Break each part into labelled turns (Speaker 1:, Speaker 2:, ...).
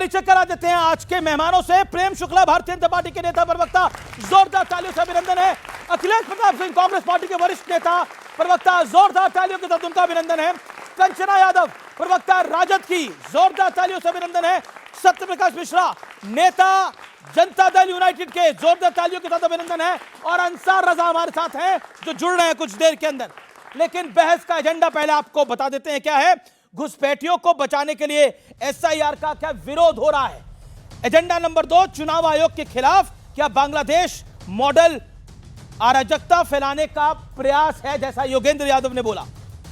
Speaker 1: परिचय करा देते हैं आज के मेहमानों से। प्रेम शुक्ला भारतीय जनता पार्टी के नेता प्रवक्ता, जोरदार तालियों से अभिनंदन है। अखिलेश प्रताप सिंह कांग्रेस पार्टी के वरिष्ठ नेता प्रवक्ता, जोरदार तालियों के साथ उनका अभिनंदन है। कंचना यादव प्रवक्ता राजद की, जोरदार तालियों से अभिनंदन है। सत्यप्रकाश मिश्रा नेता जनता दल यूनाइटेड के, जोरदार तालियों के साथ अभिनंदन है। और अंसार रजा हमारे साथ हैं जो जुड़ रहे हैं कुछ देर के अंदर। लेकिन बहस का एजेंडा पहले आपको बता देते हैं क्या है। घुसपैठियों को बचाने के लिए एसआईआर का क्या विरोध हो रहा है। एजेंडा नंबर 2, चुनाव आयोग के खिलाफ क्या बांग्लादेश मॉडल अराजकता फैलाने का प्रयास है, जैसा योगेंद्र यादव ने बोला।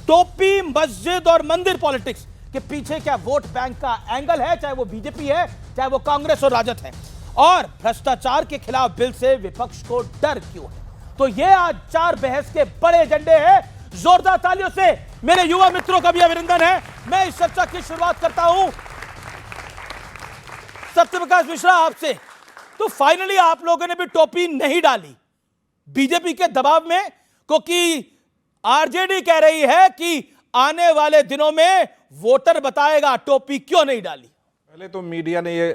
Speaker 1: टोपी, मस्जिद और मंदिर पॉलिटिक्स के पीछे क्या वोट बैंक का एंगल है, चाहे वो बीजेपी है, चाहे वो कांग्रेस और राजद है। और भ्रष्टाचार के खिलाफ बिल से विपक्ष को डर क्यों है। तो ये आज 4 बहस के बड़े एजेंडे हैं। जोरदार तालियों से मेरे युवा मित्रों का भी अभिनंदन है। मैं इस चर्चा की शुरुआत करता हूं सत्यप्रकाश मिश्रा आपसे। तो फाइनली आप लोगों ने भी टोपी नहीं डाली बीजेपी के दबाव में, क्योंकि आरजेडी कह रही है कि आने वाले दिनों में वोटर बताएगा टोपी क्यों नहीं डाली।
Speaker 2: पहले तो मीडिया ने ये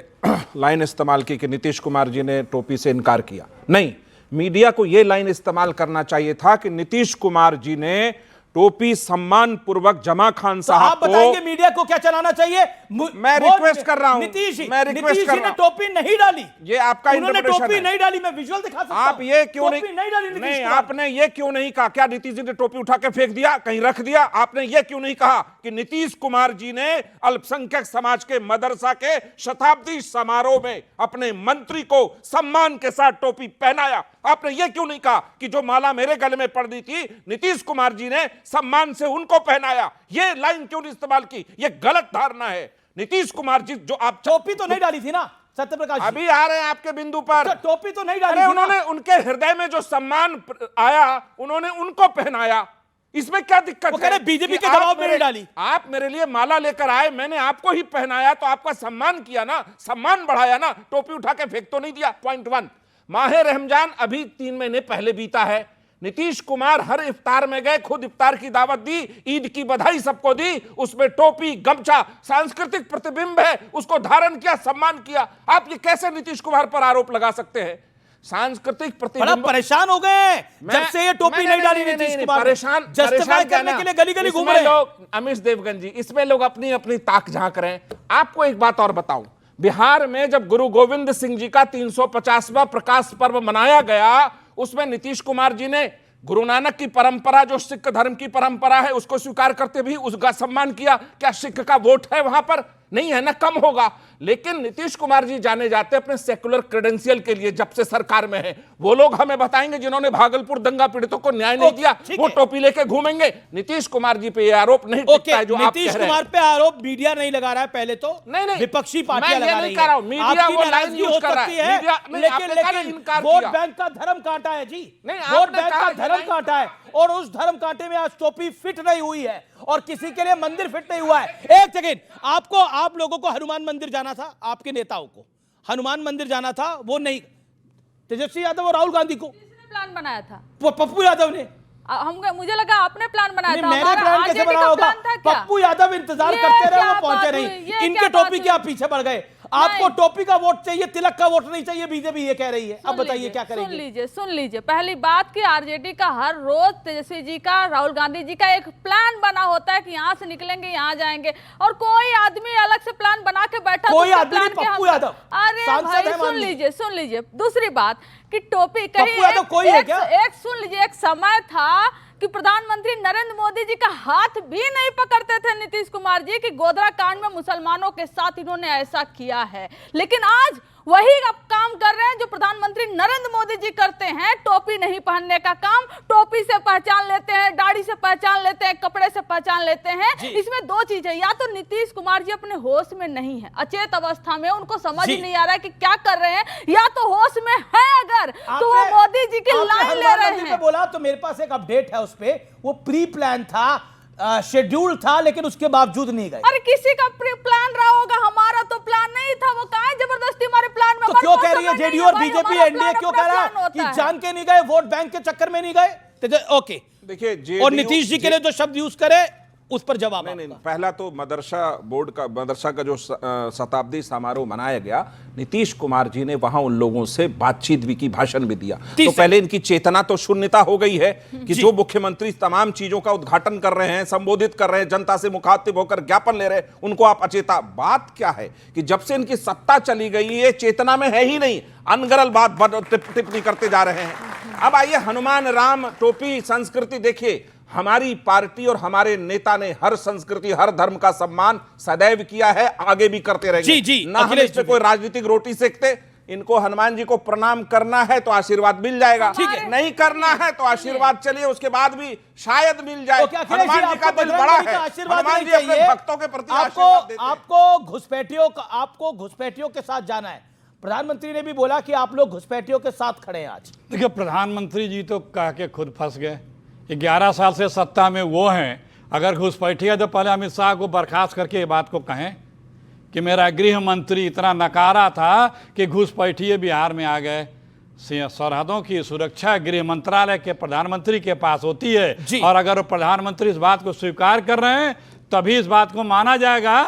Speaker 2: लाइन इस्तेमाल की कि नीतीश कुमार जी ने टोपी से इनकार किया। नहीं, मीडिया को ये लाइन इस्तेमाल करना चाहिए था कि नीतीश कुमार जी ने टोपी सम्मान पूर्वक जमा खान साहब
Speaker 1: आप बताएंगे मीडिया को क्या चलाना चाहिए।
Speaker 2: मैं रिक्वेस्ट कर रहा हूं,
Speaker 1: नीतीश जी
Speaker 2: ने
Speaker 1: टोपी नहीं डाली।
Speaker 2: ये आपका इंटरप्रिटेशन है।
Speaker 1: टोपी नहीं डाली, मैं विजुअल दिखा सकता हूं।
Speaker 2: आप ये क्यों नहीं
Speaker 1: डाली?
Speaker 2: नहीं, आपने ये क्यों नहीं कहा? क्या नीतीश जी ने टोपी उठा के फेंक दिया, कहीं रख दिया? आपने ये क्यों नहीं कहा कि नीतीश कुमार जी ने अल्पसंख्यक समाज के मदरसा के शताब्दी समारोह में अपने मंत्री को सम्मान के साथ टोपी पहनाया? आपने ये क्यों नहीं कहा कि जो माला मेरे गले में पड़ रही थी नीतीश कुमार जी ने सम्मान से उनको पहनाया? ये लाइन क्यों नहीं इस्तेमाल की? ये गलत धारणा है। नीतीश कुमार जी, जो आप
Speaker 1: टोपी तो नहीं डाली थी ना सत्यप्रकाश,
Speaker 2: अभी आ रहे हैं आपके बिंदु पर।
Speaker 1: टोपी तो नहीं डाली।
Speaker 2: उन्होंने उनके हृदय में जो सम्मान आया उन्होंने उनको पहनाया, इसमें क्या दिक्कत है?
Speaker 1: बीजेपी के दबाव में नहीं डाली।
Speaker 2: आप मेरे लिए माला लेकर आए, मैंने आपको ही पहनाया तो आपका सम्मान किया ना, सम्मान बढ़ाया ना, टोपी उठा के फेंक तो नहीं दिया। पॉइंट 1, माह रमजान अभी 3 महीने पहले बीता है। नीतीश कुमार हर इफ्तार में गए, खुद इफ्तार की दावत दी, ईद की बधाई सबको दी, उसमें टोपी, गमछा सांस्कृतिक प्रतिबिंब है, उसको धारण किया, सम्मान किया। आप ये कैसे नीतीश कुमार पर आरोप लगा सकते हैं? सांस्कृतिक प्रतिबिंब।
Speaker 1: बड़ा परेशान हो गए जब से ये टोपी नहीं डाली नीतीश कुमार।
Speaker 2: परेशान
Speaker 1: करने के लिए गली गली घूम रहे
Speaker 2: लोग। अमिश देवगन जी, इसमें लोग अपनी अपनी ताक झांक रहे हैं। आपको एक बात और बताऊं, बिहार में जब गुरु गोविंद सिंह जी का 350वां प्रकाश पर्व मनाया गया, उसमें नीतीश कुमार जी ने गुरु नानक की परंपरा, जो सिख धर्म की परंपरा है, उसको स्वीकार करते भी उसका सम्मान किया। क्या सिख का वोट है वहां पर? नहीं है ना, कम होगा। लेकिन नीतीश कुमार जी जाने जाते अपने सेकुलर क्रेडेंशियल के लिए, जब से सरकार में है। वो लोग हमें बताएंगे जिन्होंने भागलपुर दंगा पीड़ितों को न्याय नहीं दिया, वो टोपी लेके घूमेंगे। नीतीश कुमार जी पे ये आरोप नहीं टिकता है जो आप कह रहे हैं।
Speaker 1: नीतीश कुमार पे आरोप मीडिया नहीं लगा रहा है, पहले तो नहीं विपक्षी पार्टियां लगा रही है।
Speaker 2: मीडिया वो लाइन यूज कर रहा है,
Speaker 1: लेकिन वोट बैंक का धर्म काटा है जी, वोट बैंक का धर्म काटा है। और उस धर्म कांटे में आज टोपी फिट नहीं हुई है और किसी के लिए मंदिर फिट नहीं हुआ है। एक सेकेंड, आप लोगों को हनुमान मंदिर जाना था, आपके नेताओं को हनुमान मंदिर जाना था, वो नहीं। तेजस्वी यादव और राहुल गांधी को
Speaker 3: प्लान बनाया था,
Speaker 1: पप्पू यादव ने।
Speaker 3: मुझे लगा आपने प्लान बनाया था।
Speaker 1: मेरा प्लान कैसे बना होगा? पप्पू यादव इंतजार करते रहे, वो पहुंचे नहीं। इनके टोपी के आप पीछे पड़ गए। आपको टोपी का वोट चाहिए, तिलक का वोट नहीं चाहिए, बीजेपी ये कह रही है। अब बताइए क्या करेंगे?
Speaker 3: सुन लीजिए। पहली बात कि आरजेडी का हर रोज तेजस्वी जी का, राहुल गांधी जी का एक प्लान बना होता है कि यहाँ से निकलेंगे, यहाँ जाएंगे, और कोई आदमी अलग से प्लान बना के बैठा।
Speaker 1: कोई आदमी नहीं, पप्पू यादव।
Speaker 3: अरे भाई सुन लीजिए। दूसरी बात कि टोपी कहीं एक सुन लीजिए, एक समय था कि प्रधानमंत्री नरेंद्र मोदी जी का हाथ भी नहीं पकड़ते थे नीतीश कुमार जी कि गोधरा कांड में मुसलमानों के साथ इन्होंने ऐसा किया है। लेकिन आज वही अब काम कर रहे हैं जो प्रधानमंत्री नरेंद्र मोदी जी करते हैं। टोपी नहीं पहनने का काम, टोपी से पहचान लेते हैं, दाढ़ी से पहचान लेते हैं, कपड़े से पहचान लेते हैं। इसमें 2 चीजें, या तो नीतीश कुमार जी अपने होश में नहीं है, अचेत अवस्था में, उनको समझ ही नहीं आ रहा है कि क्या कर रहे हैं, या तो होश में है अगर तो वो मोदी जी की लाइन ले रहे हैं।
Speaker 1: बोला तो मेरे पास एक अपडेट है, उस पे वो प्री प्लान था, शेड्यूल था, लेकिन उसके बावजूद नहीं गए।
Speaker 3: अरे किसी का प्लान रहा होगा, हमारा तो प्लान नहीं था। वो कहा जबरदस्ती हमारे प्लान में।
Speaker 1: तो क्यों कह रही है जेडीयू और बीजेपी, एनडीए क्यों कह रहा है कि जान के नहीं गए, वोट बैंक के चक्कर में नहीं गए? ओके,
Speaker 2: देखिए,
Speaker 1: और नीतीश जी के लिए जो शब्द यूज करे उस पर जवाब
Speaker 2: नहीं,
Speaker 1: आपका।
Speaker 2: पहला तो मदरसा का जो शताब्दी समारोह मनाया गया, नीतीश कुमार जी ने वहां उन लोगों से बातचीत भी की, भाषण भी दिया। तो पहले इनकी चेतना तो शून्यता हो गई है कि जो मुख्यमंत्री तमाम चीजों का उद्घाटन कर रहे हैं, संबोधित कर रहे हैं, जनता से मुखातिब होकर ज्ञापन ले रहे हैं, उनको आप अचेता। बात क्या है कि जब से इनकी सत्ता चली गई ये चेतना में है ही नहीं, अनगरल बात टिप्पणी करते जा रहे हैं। अब आइए हनुमान राम टोपी संस्कृति देखिए, हमारी पार्टी और हमारे नेता ने हर संस्कृति हर धर्म का सम्मान सदैव किया है, आगे भी करते रहेंगे।
Speaker 1: जी,
Speaker 2: ना हम इस पे कोई राजनीतिक रोटी सेकते। इनको हनुमान जी को प्रणाम करना है तो आशीर्वाद मिल जाएगा,
Speaker 1: ठीक है,
Speaker 2: नहीं करना है तो आशीर्वाद चलिए उसके बाद भी शायद मिल जाए। हनुमान जी का दिल बड़ा है, हनुमान जी अपने भक्तों के प्रति आशीर्वाद देते हैं।
Speaker 1: आपको घुसपैठियों के साथ जाना है। प्रधानमंत्री ने भी बोला कि आप लोग घुसपैठियों के साथ खड़े हैं आज।
Speaker 4: देखिए, प्रधानमंत्री जी तो कह के खुद फंस गए। 11 साल से सत्ता में वो हैं, अगर घुसपैठिया तो पहले अमित शाह को बर्खास्त करके ये बात को कहें कि मेरा गृह मंत्री इतना नकारा था कि घुसपैठिए बिहार में आ गए। सरहदों की सुरक्षा गृह मंत्रालय के प्रधानमंत्री के पास होती है, और अगर प्रधानमंत्री इस बात को स्वीकार कर रहे हैं तभी इस बात को माना जाएगा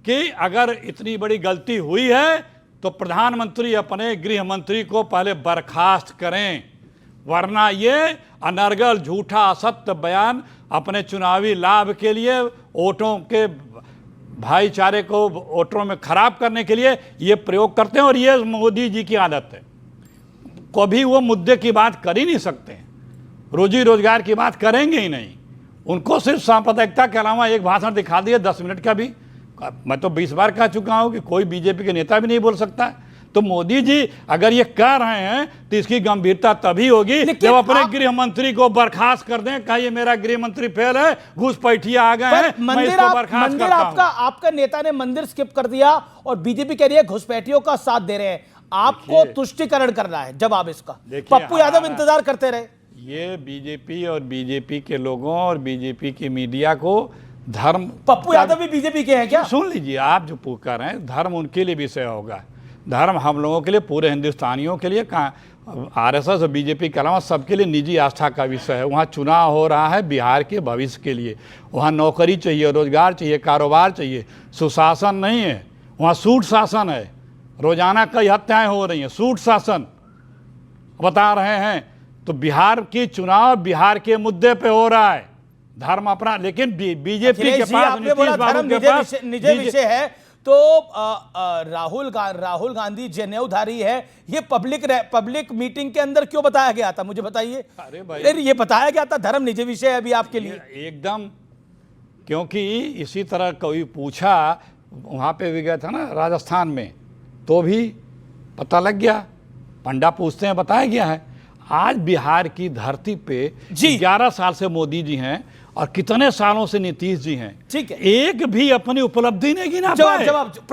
Speaker 4: कि अगर इतनी बड़ी गलती हुई है तो प्रधानमंत्री अपने गृह मंत्री को पहले बर्खास्त करें, वरना ये अनर्गल झूठा असत्य बयान अपने चुनावी लाभ के लिए, वोटों के भाईचारे को वोटरों में खराब करने के लिए ये प्रयोग करते हैं। और ये मोदी जी की आदत है, कभी वो मुद्दे की बात कर ही नहीं सकते, रोजी रोजगार की बात करेंगे ही नहीं। उनको सिर्फ सांप्रदायिकता के अलावा एक भाषण दिखा दिए 10 मिनट का भी, मैं तो 20 बार कह चुका हूं कि कोई बीजेपी के नेता भी नहीं बोल सकता। तो मोदी जी अगर ये कह रहे हैं तो इसकी गंभीरता तभी होगी जब अपने गृह मंत्री को बर्खास्त कर दें। कहा ये मेरा गृह मंत्री फेल है, घुसपैठिए आ गए हैं, मैं इसको बर्खास्त करता हूं।
Speaker 1: आपका नेता ने मंदिर स्किप कर दिया और बीजेपी कह रही है घुसपैठियों का साथ दे रहे हैं। आपको तुष्टिकरण करना है जवाब इसका। पप्पू यादव इंतजार करते रहे।
Speaker 4: ये बीजेपी और बीजेपी के लोगों और बीजेपी की मीडिया को धर्म,
Speaker 1: पप्पू यादव भी बीजेपी के हैं क्या?
Speaker 4: सुन लीजिए, आप जो कर रहे हैं धर्म उनके लिए विषय होगा, धर्म हम लोगों के लिए, पूरे हिंदुस्तानियों के लिए, आरएसएस और बीजेपी के अलावा सबके लिए निजी आस्था का विषय है। वहाँ चुनाव हो रहा है बिहार के भविष्य के लिए, वहाँ नौकरी चाहिए, रोजगार चाहिए, कारोबार चाहिए, सुशासन नहीं है, वहाँ सूट शासन है। रोजाना कई हत्याएं हो रही हैं, सूट शासन बता रहे हैं। तो बिहार की चुनाव बिहार के मुद्दे पे हो रहा है, धर्म अपना, लेकिन बीजेपी के पास, नीतीश बाबू के पास
Speaker 1: निजी विषय है। तो राहुल गांधी जनेऊधारी है, ये पब्लिक मीटिंग के अंदर क्यों बताया गया था, मुझे बताइए।
Speaker 4: अरे भाई,
Speaker 1: ये बताया गया था धर्म निजी विषय है अभी आपके लिए
Speaker 4: एकदम, क्योंकि इसी तरह कोई पूछा, वहाँ पे भी गया था ना राजस्थान में, तो भी पता लग गया, पंडा पूछते हैं, बताया गया है। आज बिहार की धरती पे 11 साल से मोदी जी हैं और कितने सालों से नीतीश जी हैं,
Speaker 1: ठीक है,
Speaker 4: एक भी अपनी उपलब्धि नहीं गिना पाए।
Speaker 1: जवाब